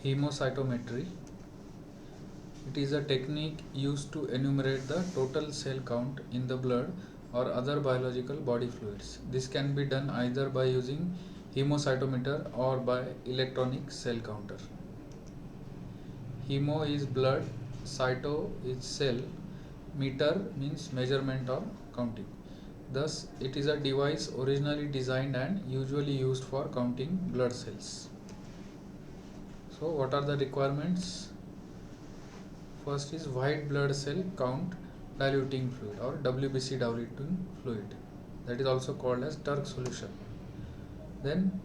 Hemocytometry. It is a technique used to enumerate the total cell count in the blood or other biological body fluids. This can be done either by using hemocytometer or by electronic cell counter. Hemo is blood, cyto is cell, meter means measurement or counting. Thus, it is a device originally designed and usually used for counting blood cells. So, what are the requirements? First is white blood cell count diluting fluid or WBC diluting fluid, that is also called as Turk solution. Then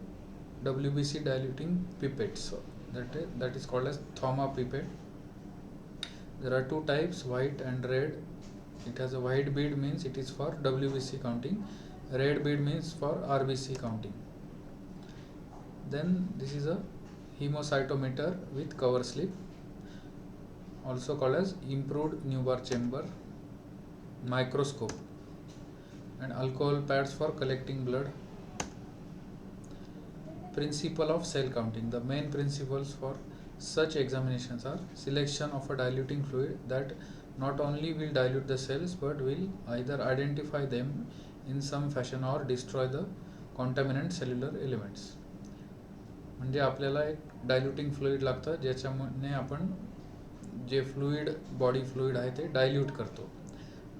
WBC diluting pipettes, that is called as Thoma pipette. There are two types, white and red. It has a white bead, means it is for WBC counting. Red bead means for RBC counting. Then this is a hemocytometer with cover slip, also called as improved Newbar chamber, microscope, and alcohol pads for collecting blood. Principle of cell counting. The main principles for such examinations are selection of a diluting fluid that not only will dilute the cells but will either identify them in some fashion or destroy the contaminant cellular elements. म्हणजे आपल्याला एक डायल्युटिंग fluid लागतं ज्याच्याने आपण जे fluid body fluid आहे ते dilute करतो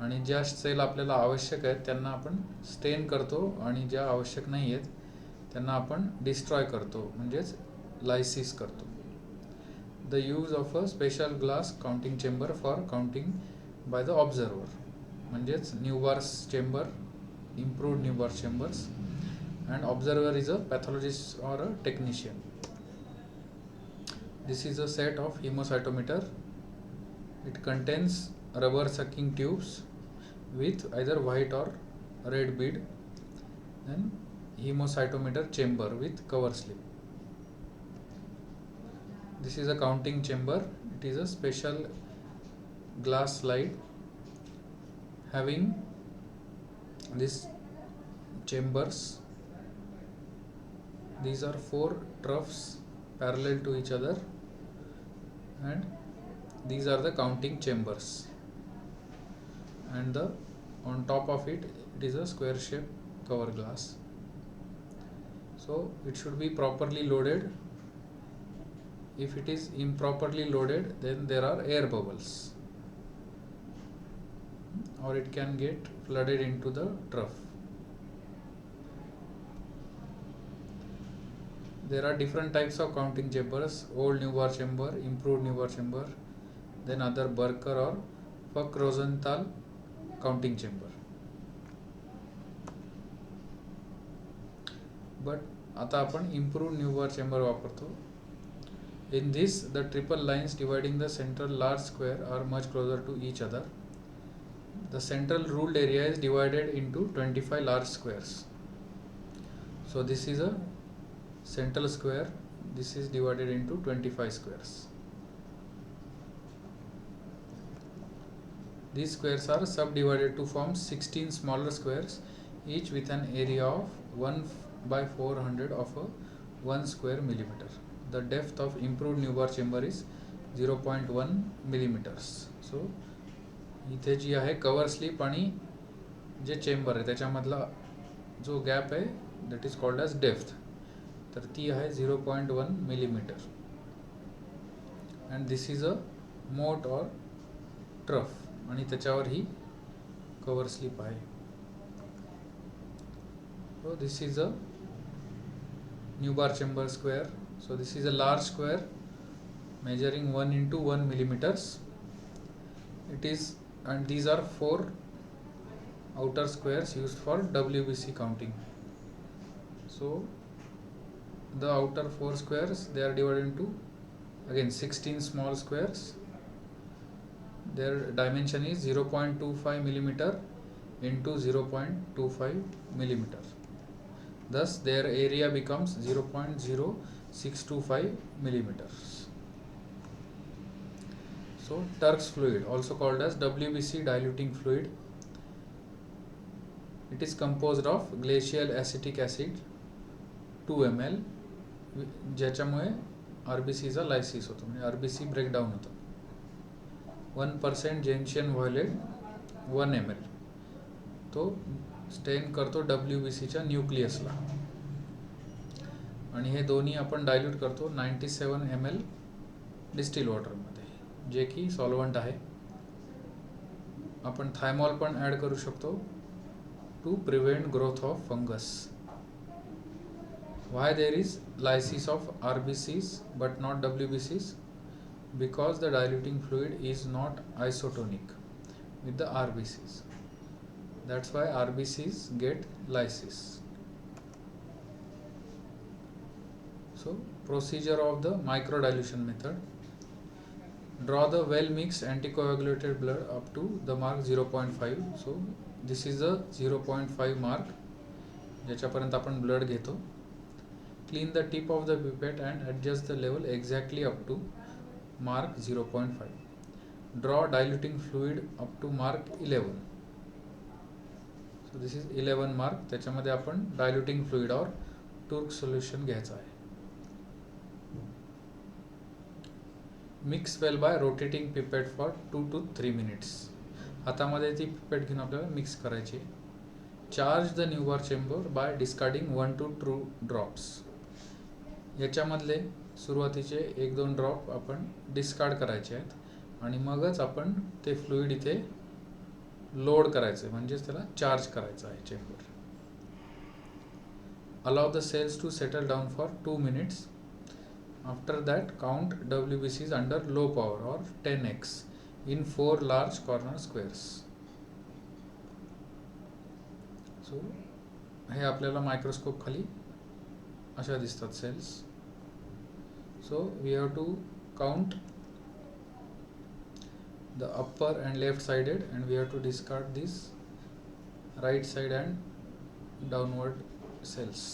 आणि ज्या सेल आपल्याला आवश्यक आहेत त्यांना आपण स्टेन करतो आणि ज्या आवश्यक नाही आहेत त्यांना आपण डिस्ट्रॉय करतो म्हणजेच लायसिस करतो. The use of a special glass counting chamber for counting by the observer म्हणजेच Neubauer's chamber, improved Neubauer chambers, and observer is a pathologist or a technician. This is a set of hemocytometer. It contains rubber sucking tubes with either white or red bead. Then hemocytometer chamber with cover slip. This is a counting chamber. It is a special glass slide having these chambers. These are 4 troughs parallel to each other, and these are the counting chambers, and on top of it is a square shape cover glass. So it should be properly loaded. If it is improperly loaded, then there are air bubbles or it can get flooded into the trough. There are different types of counting chambers: old Newbar chamber, improved Newbar chamber, then other Barker or Fock-Rosenthal counting chamber. But आता आपण improved Newbar chamber वापरतो. In this, the triple lines dividing the central large square are much closer to each other. The central ruled area is divided into 25 large squares. So this is a central square. This is divided into 25 squares. These squares are subdivided to form 16 smaller squares, each with an area of 1 by 400 of a 1 square millimeter. The depth of improved Newbar chamber is 0.1 millimeters. So इथे जी आहे cover slip आणि जे chamber आहे त्याच्यामधला जो gap आहे that is called as depth, तर ती आहे 0.1 millimetre. And this is a मोट ऑर ट्रफ आणि त्याच्यावर ही कवर स्लिप आहे. So this is a Neubauer chamber square. So this is a large square measuring 1 into 1 millimeters. It is, and these are 4 outer squares used for WBC counting. So the outer 4 squares, they are divided into again 16 small squares. Their dimension is 0.25 millimeter into 0.25 millimeter. Thus their area becomes 0.0625 millimeters. So Turk's fluid, also called as WBC diluting fluid, it is composed of glacial acetic acid 2 ml, ज्याच्यामुळे RBCचा lysis होतो, म्हणजे RBC breakdown होतं. 1% जेन्शियन violet 1 ml तो stand करतो WBCच्या न्यूक्लियसला, आणि हे दोन्ही आपण dilute करतो 97 ml डिस्टिल वॉटरमध्ये, जे की सॉल्वंट आहे. आपण थायमॉल पण ॲड करू शकतो to prevent growth of fungus. Why there is lysis of RBCs but not WBCs? Because the diluting fluid is not isotonic with the RBCs. That's why RBCs get lysis. So procedure of the microdilution method: draw the well mixed anticoagulated blood up to the mark 0.5. So this is the 0.5 mark ज्याच्यापर्यंत आपण blood घेतो. Clean the tip of the pipette and adjust the level exactly up to mark 0.5. Draw diluting fluid up to mark 11. So this is 11 mark. त्याच्यामध्ये आपण diluting fluid or Turk solution घ्यायचं आहे. Mix well bye rotating pipette for 2 to 3 minutes. हातामध्ये ती pipette घेऊन आपल्याला mix करायची. Charge the Neubauer chamber by discarding 1 to 2 drops. याच्यामधले सुरुवातीचे 1-2 ड्रॉप आपण डिस्कार्ड करायचे आहेत आणि मगच आपण ते फ्लुइड इथे लोड करायचं, म्हणजेच त्याला चार्ज करायचं आहे chamber. Allow the cells to settle down for 2 minutes. After that count WBCs under low power और 10x in 4 large corner squares. So हे आपल्याला मायक्रोस्कोप खाली अशा दिसतात cells. So we have to count the upper and left sided, and we have to discard these right side and downward cells.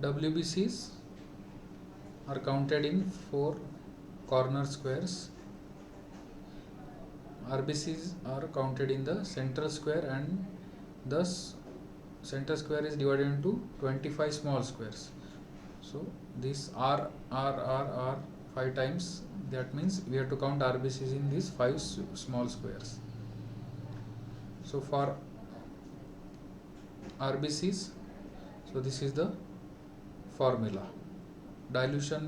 WBCs are counted in 4 corner squares. RBCs are counted in the central square, and thus center square is divided into 25 small squares. So this R 5 times. That means we have to count RBCs in these 5 small squares. So for RBCs, so this is the formula. Dilution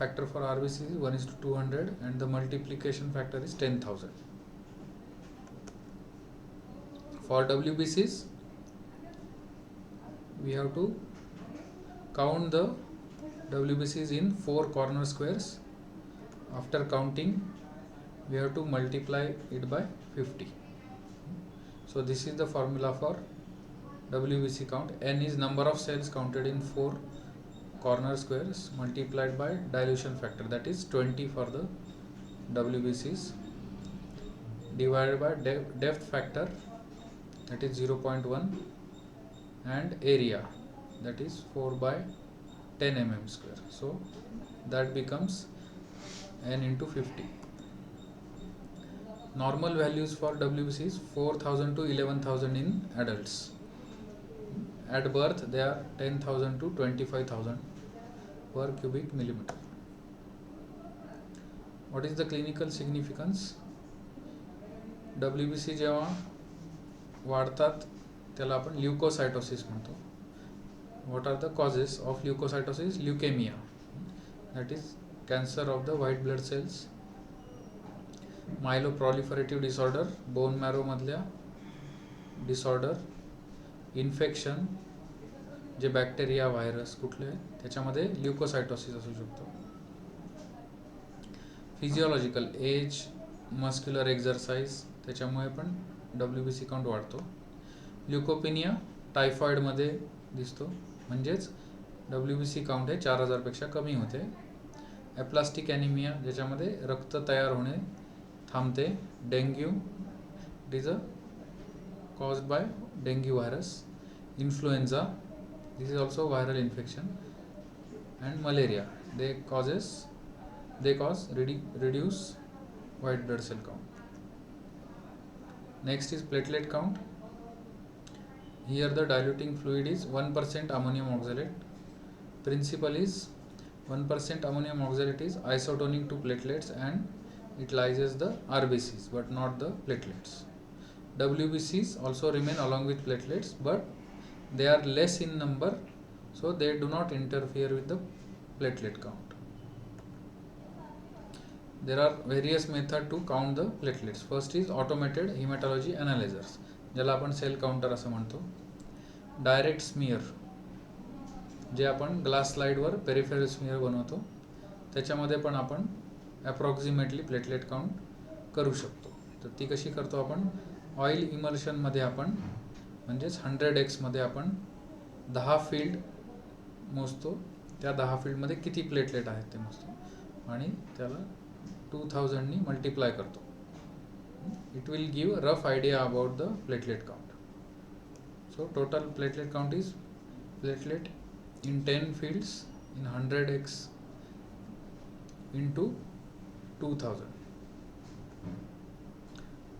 factor for RBCs is 1:200, and the multiplication factor is 10,000. For WBCs, we have to count the WBCs in 4 corner squares. After counting, we have to multiply it by 50. So this is the formula for WBC count. N is number of cells counted in 4 corner squares multiplied by dilution factor, that is 20 for the WBCs, divided by depth factor, that is 0.1, and area, that is 4 by 10 mm square. So that becomes n into 50. Normal values for WBC is 4,000 to 11,000 in adults. At birth they are 10,000 to 25,000 per cubic millimeter. What is the clinical significance? WBC जेव्हा वाढतात त्याला आपण ल्युकोसायटोसिस म्हणतो. What are the causes of leukocytosis? Leukemia, that is cancer of the white blood cells. Myeloproliferative disorder, bone marrow मधल्या disorder. Infection, जे bacteria virus कुठले त्याच्यामध्ये ल्युकोसायटोसिस असू शकतो. फिजिओलॉजिकल, एज, मस्क्युलर एक्झरसाइज त्याच्यामुळे पण WBC काउंट वाढतो. ल्युकोपिनिया टायफॉइडमध्ये दिसतो, म्हणजेच WBC काउंट हे 4000 पेक्षा कमी होते. ॲप्लास्टिक ॲनिमिया, ज्याच्यामध्ये रक्त तयार होणे थांबते. Dengue, it is a caused by dengue virus. Influenza, this is also viral infection. And malaria, they cause reduce white blood cell count. Next is platelet count. Here the diluting fluid is 1% ammonium oxalate. Principle is 1% ammonium oxalate is isotonic to platelets and it lyses the RBCs but not the platelets. WBCs also remain along with platelets, but they are less in number, so they do not interfere with the platelet count. There are various methods to count the platelets. First is automated hematology analyzers, ज्याला आपण cell counter असं म्हणतो. Direct smear, जे आपण glass स्लाइडवर peripheral smear बनवतो, त्याच्यामध्ये पण आपण ॲप्रॉक्सिमेटली प्लेटलेट काउंट करू शकतो. तर ती कशी करतो आपण, ऑइल इमल्शनमध्ये आपण म्हणजेच 100x मध्ये आपण 10 फील्ड मोजतो, त्या 10 फील्डमध्ये किती प्लेटलेट आहेत ते मोजतो आणि त्याला 2000 नी मल्टिप्लाय करतो. It will give rough idea about the platelet count. So total platelet count is platelet in 10 fields in 100x into 2000.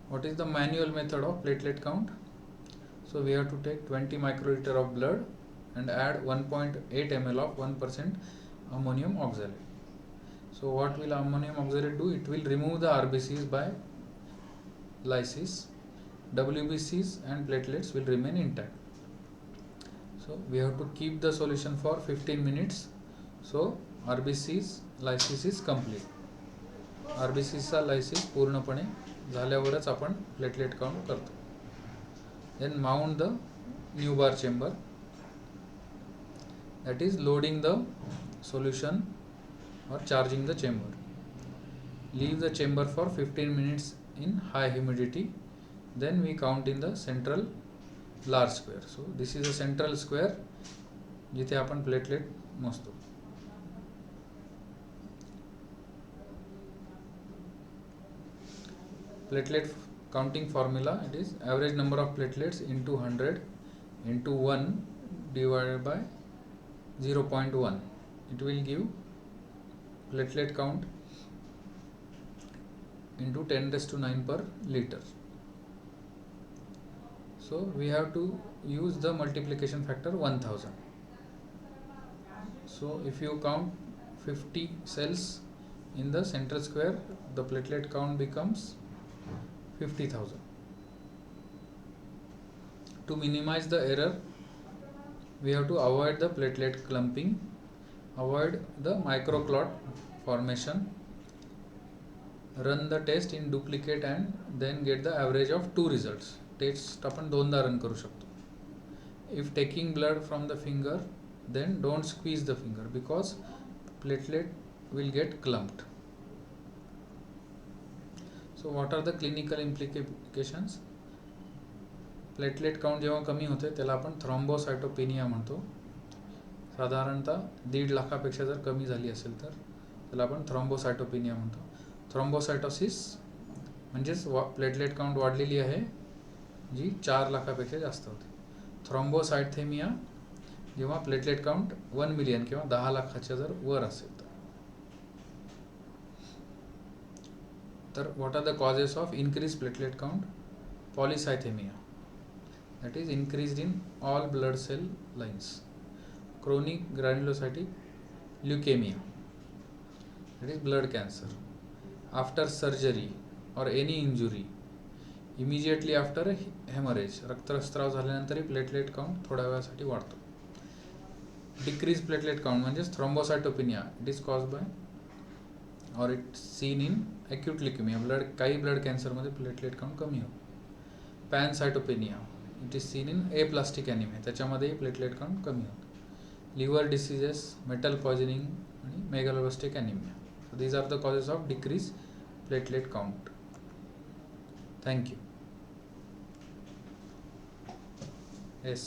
What is the manual method of platelet count? So we have to take 20 microliter of blood and add 1.8 ml of 1% ammonium oxalate. So what will ammonium oxalate do? It will remove the RBCs by lysis. WBCs and platelets will remain intact. So we have to keep the solution for 15 minutes. So RBCs lysis is complete. RBCs चा lysis पूर्णपणे झाल्यावरच आपण platelet count करतो. Then mount the new bar chamber, that is loading the solution or charging the chamber. Leave the chamber for 15 minutes in high humidity. Then we count in the central large square. So this is a central square जिथे आपण platelet मोजतो. Platelet counting formula, it is average number of platelets into 100 into 1 divided by 0.1. It will give platelet count into 10⁻⁹ per liter. So we have to use the multiplication factor 1000. So if you count 50 cells in the central square, the platelet count becomes 50,000. To minimize the error, we have to avoid the platelet clumping, avoid the microclot formation, run the test in duplicate and then get the average of 2 results. Test आपण दोनदा run करू शकतो. If taking blood from the finger, then don't squeeze the finger because platelet will get clumped. So what are the clinical implications? Platelet count जेव्हा कमी होते त्याला आपण थ्रॉम्बोसायटोपेनिया म्हणतो. साधारणतः 1.5 लाखापेक्षा जर कमी झाली असेल तर त्याला आपण थ्रॉम्बोसायटोपेनिया म्हणतो. थ्रॉम्बोसायटोसिस म्हणजेच प्लेटलेट काउंट वाढलेली आहे जी 4 लाखापेक्षा जास्त होते. थ्रॉम्बोसायथेमिया जेव्हा प्लेटलेट काउंट 1 मिलियन किंवा 10 लाखाच्या जर वर असेल तर what are the causes of increase platelet count? Polycythaemia, that is increased in all blood cell lines. Chronic granulocytic leukaemia, that is blood cancer. After surgery or any injury, immediately after haemorrhage, रक्तस्राव झाल्यानंतरही platelet count थोड्या वेळासाठी वाढतो. Decrease platelet count म्हणजेच thrombocytopenia, it is caused by or it seen in acute leukaemia, काही blood कॅन्सरमध्ये platelet count कमी होतो. Pancytopenia, it is seen in aplastic anaemia, त्याच्यामध्येही प्लेटलेट काउंट कमी होतो. लिव्हर डिसीजेस, मेटल पॉयझनिंग आणि megaloblastic anaemia. So these are the causes of decreased platelet count. Thank you. Yes.